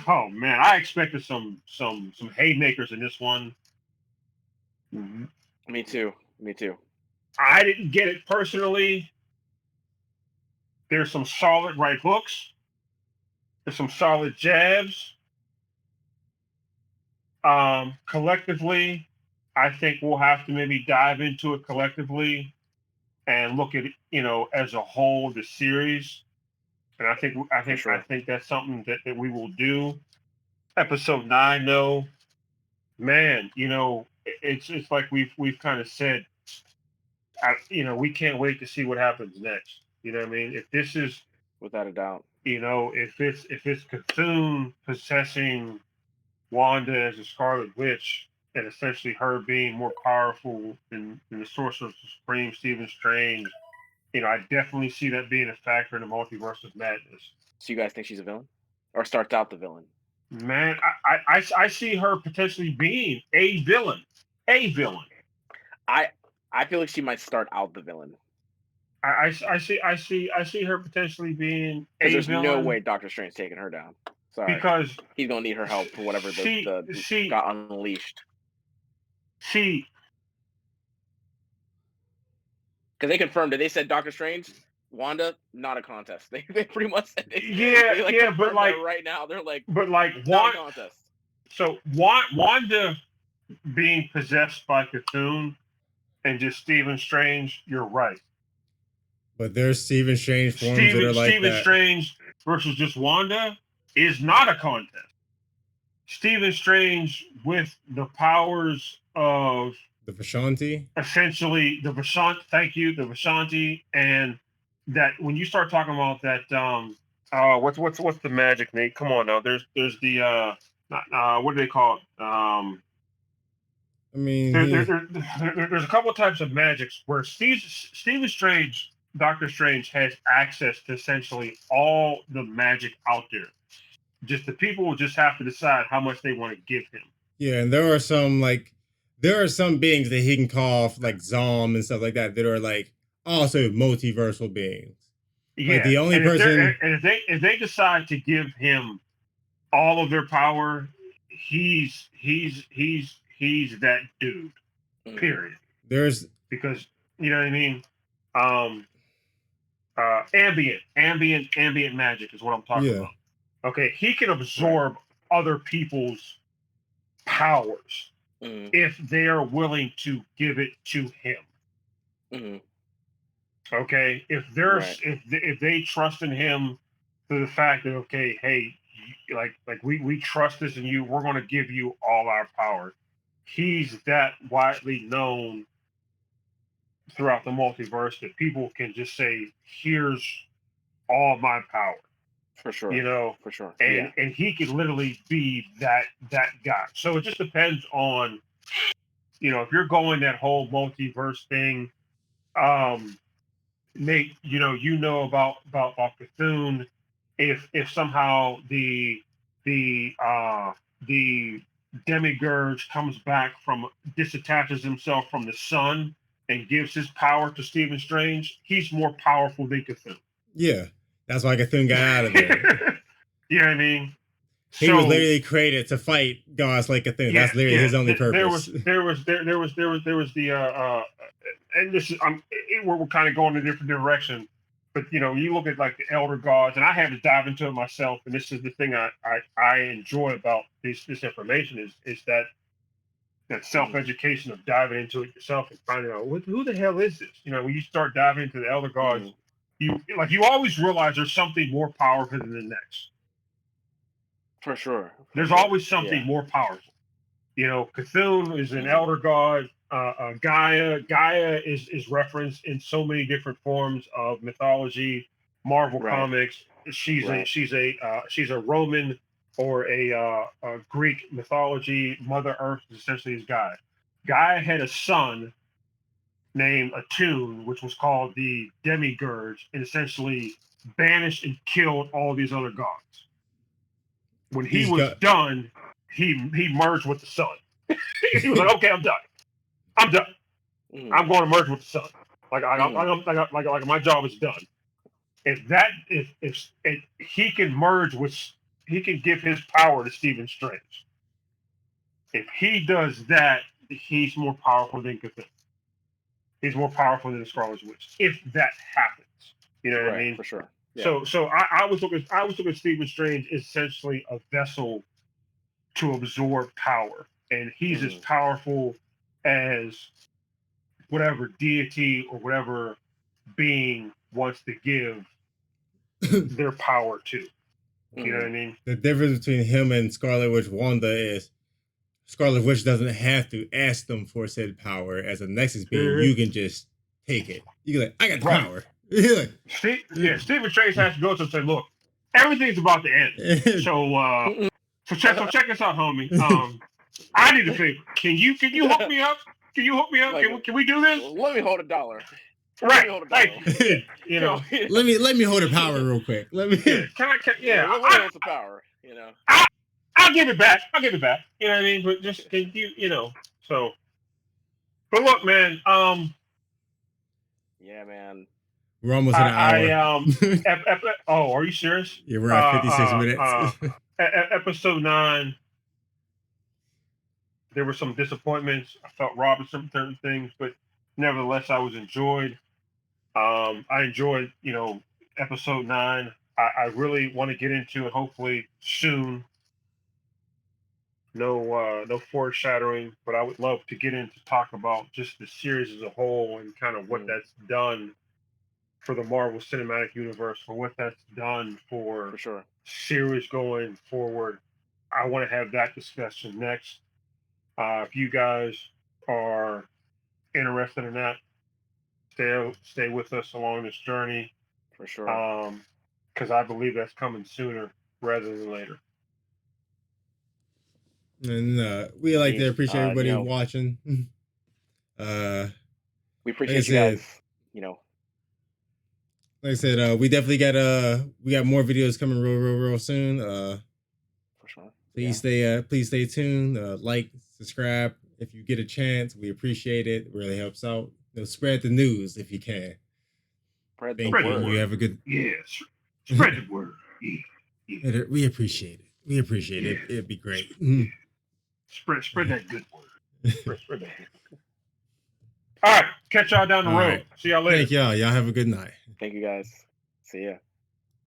Oh man, I expected some haymakers in this one. Me too. I didn't get it personally. There's some solid right hooks. There's some solid jabs. Collectively, I think we'll have to maybe dive into it collectively and look at it, as a whole, the series. And I think that's something that we will do. Episode 9, though, man, it's like we've kind of said, we can't wait to see what happens next. You know what I mean? If this is, without a doubt, if it's Cthulhu possessing Wanda as a Scarlet Witch, and essentially her being more powerful than the Sorcerer Supreme, Stephen Strange, I definitely see that being a factor in the multiverse of madness. So you guys think she's a villain, or starts out the villain? Man, I see her potentially being a villain. A villain. I feel like she might start out the villain. I see her potentially being a there's villain. No way Doctor Strange taking her down. Sorry, because he's gonna need her help for whatever got unleashed. See, because they confirmed it. They said Doctor Strange, Wanda, not a contest. They pretty much said it. Yeah, but like right now they're like, not a contest. So Wanda being possessed by Cthulhu and just Stephen Strange, you're right. But there's Stephen Strange forms that are like Stephen Strange versus just Wanda is not a contest. Stephen Strange with the powers of the Vishanti, essentially the Vishanti. Thank you, the Vishanti, and that when you start talking about that, what's the magic, Nate? Come on now. There's the what do they call it? I mean, there's a couple of types of magics where Stephen Strange, Doctor Strange, has access to essentially all the magic out there. Just the people will just have to decide how much they want to give him. Yeah, and there are some beings that he can call like Zom and stuff like that are like also multiversal beings. Yeah, like the only person, if they decide to give him all of their power, he's that dude. Period. Because you know what I mean. Ambient magic is what I'm talking about. Okay, he can absorb other people's powers if they are willing to give it to him. Okay, if they trust in him to the fact that hey, like we trust this in you, we're going to give you all our power. He's that widely known throughout the multiverse that people can just say, "Here's all my power." For sure. For sure. And he could literally be that guy. So it just depends on, if you're going that whole multiverse thing, Nate, about Cthulhu. If somehow the Demigurge comes back disattaches himself from the sun and gives his power to Stephen Strange, he's more powerful than Cthulhu. Yeah. That's why Cthulhu got out of there. You know what I mean? He was literally created to fight gods like Cthulhu. That's literally his only purpose. There was the and this is we're kind of going in a different direction, but you look at like the elder gods, and I had to dive into it myself, and this is the thing I enjoy about this information is that self-education of diving into it yourself and finding out who the hell is this. When you start diving into the elder gods. You always realize there's something more powerful than the next. For sure. There's always something more powerful. Cthulhu is an elder god. Gaia is referenced in so many different forms of mythology. Marvel Right. Comics. She's Right. she's a Roman or a Greek mythology. Mother Earth is essentially his guy. Guy had a son named Attune, which was called the Demiurge, and essentially banished and killed all these other gods. When he He's was got- done, he merged with the sun. He was like, "Okay, I'm done. I'm done. Mhm. I'm going to merge with the sun. Like Mhm. like my job is done." If he can merge with, he can give his power to Stephen Strange. If he does that, he's more powerful than Cthulhu. He's more powerful than the Scarlet Witch. If that happens, you know what I Right, mean? for sure. Yeah. So I was looking at Stephen Strange as essentially a vessel to absorb power, and he's as Mhm. powerful as whatever deity or whatever being wants to give their power to. You know what I Mhm. mean? The difference between him and Scarlet Witch Wanda is Scarlet Witch doesn't have to ask them for said power. As a Nexus being, Mhm. you can just take it. You can like, I got the Right. power. You're like, Stephen Strange has to go to and say, "Look, everything's about to end. So check this out, homie. I need a favor. Can you hook me up? Can you hook me up? Like, Can we do this? let me hold $1. Let Right. me hold $1. Thank you. You know. let me hold the power real quick. Let me. Yeah. Yeah. Let me hold some power. You know. I'll give it back. I'll give it back. You know what I mean? But just can you know. So. But look, man. Yeah, man. We're almost at an hour. Oh, are you serious? Yeah, we're at 56 minutes. Episode 9. There were some disappointments. I felt robbed of certain things, but nevertheless, I was enjoyed. I enjoyed, episode 9. I really want to get into it. Hopefully soon. No foreshadowing, but I would love to get in to talk about just the series as a whole and kind of what that's done for the Marvel Cinematic Universe, for what that's done for sure series going forward. I want to have that discussion next. If you guys are interested in that, stay with us along this journey. For sure. Because I believe that's coming sooner rather than later. And we like to appreciate everybody watching. We appreciate you guys. Like I said, we definitely got more videos coming real soon. For sure. Please stay tuned. Like, subscribe if you get a chance. We appreciate it. It really helps out. Spread the news if you can. Spread Thank the you. word. You have a good. Yes. Spread the word. Yeah. We appreciate it. We appreciate it. It'd be great. Spread that good word. Spread that good. All right. Catch y'all down the road. Right. See y'all later. Thank y'all. Y'all have a good night. Thank you guys. See ya.